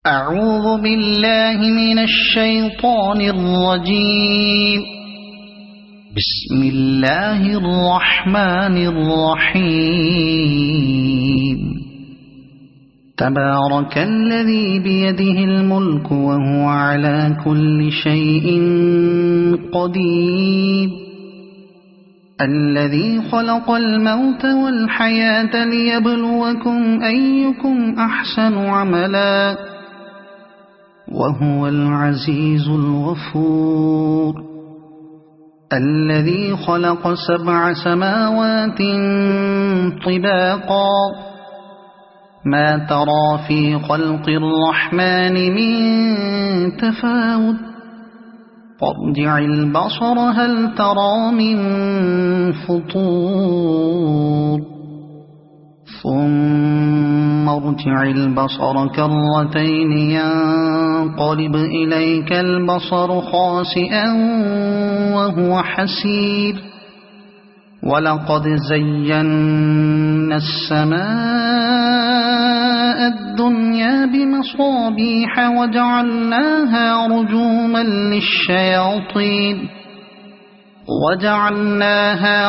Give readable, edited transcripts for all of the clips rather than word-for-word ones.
أعوذ بالله من الشيطان الرجيم. بسم الله الرحمن الرحيم. تبارك الذي بيده الملك وهو على كل شيء قدير. الذي خلق الموت والحياة ليبلوكم أيكم أحسن عملا وهو العزيز الغفور. الذي خلق 7 سماوات طباقا ما ترى في خلق الرحمن من تفاوت فارجع البصر هل ترى من فطور ثم ارجع البصر كرتين ينقلب إليك البصر خاسئا وهو حسير. ولقد زينا السماء الدنيا بمصابيح وجعلناها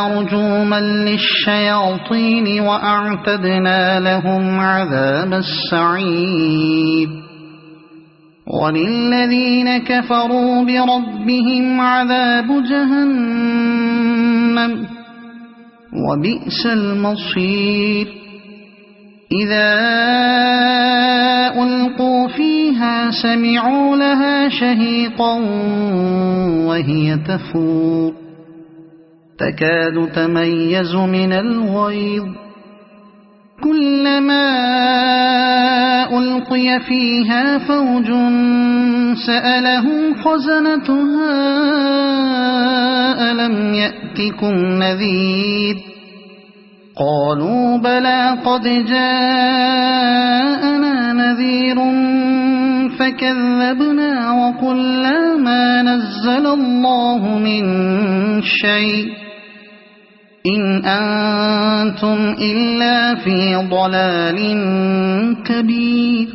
رجوما للشياطين وأعتدنا لهم عذاب السعير. وللذين كفروا بربهم عذاب جهنم وبئس المصير. إذا ألقوا فيها سمعوا لها شهيقا وهي تفور تكاد تميز من الغيظ. كلما ألقي فيها فوج سألهم خزنتها ألم يأتكم نذير قالوا بلى قد جاءنا نذير فكذبنا وقلنا ما نزل الله من شيء إن أنتم إلا في ضلال كبير.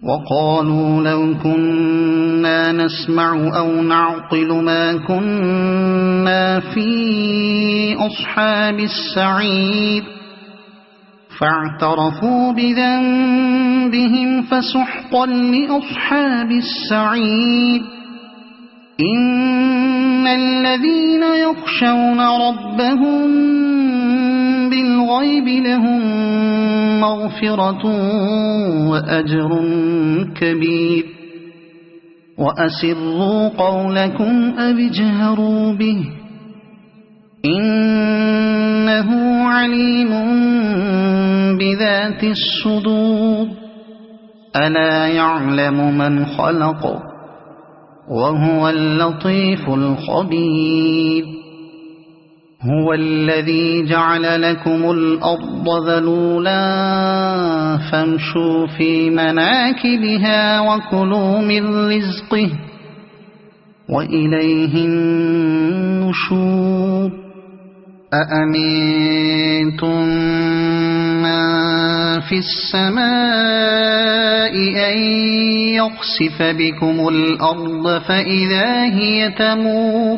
وقالوا لو كنا نسمع أو نعقل ما كنا في أصحاب السعير فاعترفوا بذنبهم فسحقا لأصحاب السعير. إن الذين يخشون ربهم بالغيب لهم مغفرة وأجر كبير. وأسروا قولكم أو اجهروا به إنه عليم بذات الصدور. ألا يعلم من خلق وهو اللطيف الخبير. هو الذي جعل لكم الأرض ذلولا فامشوا في مناكبها وكلوا من رزقه وإليه النشور. أأمنتم من في السماء أن يخسف بكم الأرض فإذا هي تمور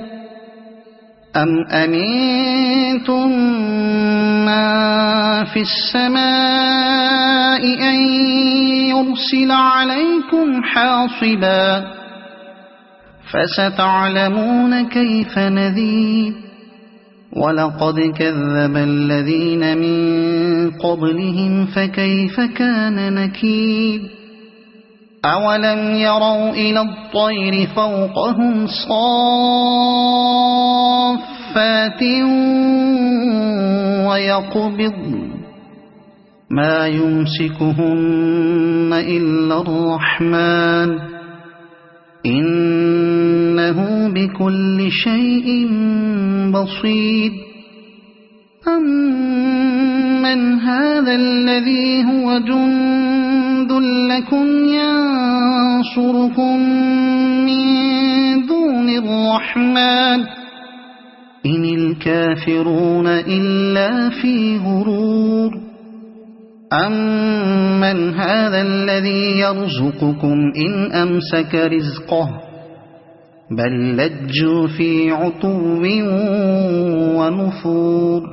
أم أمنتم من في السماء أن يرسل عليكم حاصبا فستعلمون كيف نذير. ولقد كذب الذين من قبلهم فكيف كان نكير. أولم يروا إلى الطير فوقهم صافات ويقبضن ما يمسكهن إلا الرحمن إنه بكل شيء بصير. أمن هذا الذي هو جند لكم ينصركم من دون الرحمن إن الكافرون إلا في غرور. أَمَّنْ هَذَا الَّذِي يَرْزُقُكُمْ إِنْ أَمْسَكَ رِزْقَهُ بَل لَّجُّوا فِي عُتُوٍّ وَنُفُورٍ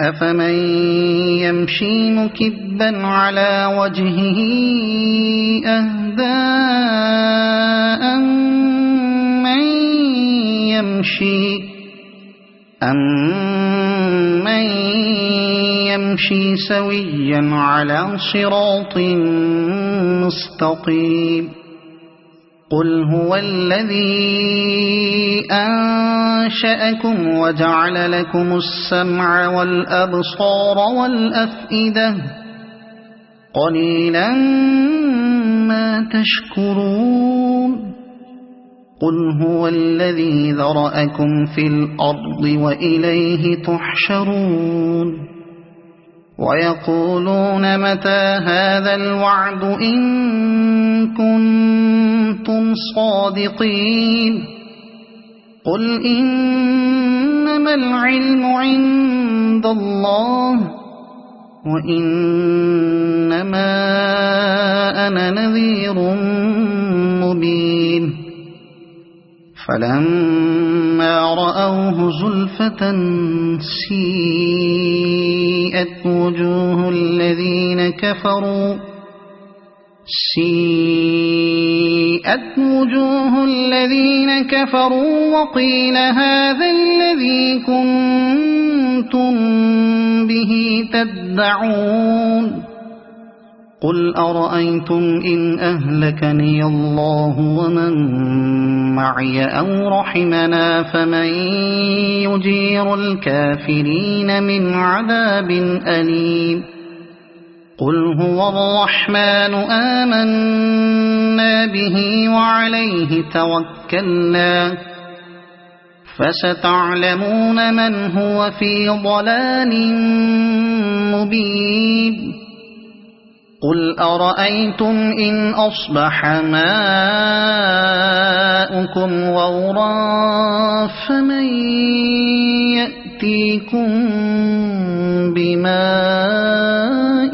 أَفَمَن يَمْشِي مُكِبًّا عَلَى وَجْهِهِ أَهْدَىٰ أَمَّن يَمْشِي سَوِيًّا عَلَى صِرَاطٍ مُّسْتَقِيمٍ قُلْ هُوَ الَّذِي أَنشَأَكُمْ وَجَعَلَ لَكُمُ السَّمْعَ وَالْأَبْصَارَ وَالْأَفْئِدَةَ قَلِيلًا مَّا تَشْكُرُونَ قُلْ هُوَ الَّذِي ذَرَأَكُمْ فِي الْأَرْضِ وَإِلَيْهِ تُحْشَرُونَ وَيَقُولُونَ مَتَىٰ هَٰذَا الْوَعْدُ إِن كُنتُمْ صَادِقِينَ قُلْ إِنَّمَا الْعِلْمُ عِندَ اللَّهِ وَإِنَّمَا أَنَا نَذِيرٌ مُّبِينٌ فَلَمَّا رَأَوْهُ زُلْفَةً سِيئَتْ وُجُوهُ الَّذِينَ كَفَرُوا وَقِيلَ هَٰذَا الَّذِي كُنتُم بِهِ تَدَّعُونَ قُلْ أَرَأَيْتُمْ إِنْ أَهْلَكَنِيَ اللَّهُ وَمَن مَّعِيَ أَوْ رَحِمَنَا فَمَن يُجِيرُ الْكَافِرِينَ مِنْ عَذَابٍ أَلِيمٍ قُلْ هُوَ الرَّحْمَٰنُ آمَنَّا بِهِ وَعَلَيْهِ تَوَكَّلْنَا فَسَتَعْلَمُونَ مَنْ هُوَ فِي ضَلَالٍ مُّبِينٍ قُلْ أَرَأَيْتُمْ إِنْ أَصْبَحَ مَاؤُكُمْ غَوْرًا فَمَن يَأْتِيكُم بِمَاءٍ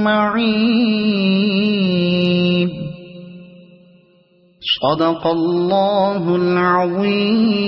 مَّعِينٍ صَدَقَ اللَّهُ الْعَظِيمُ.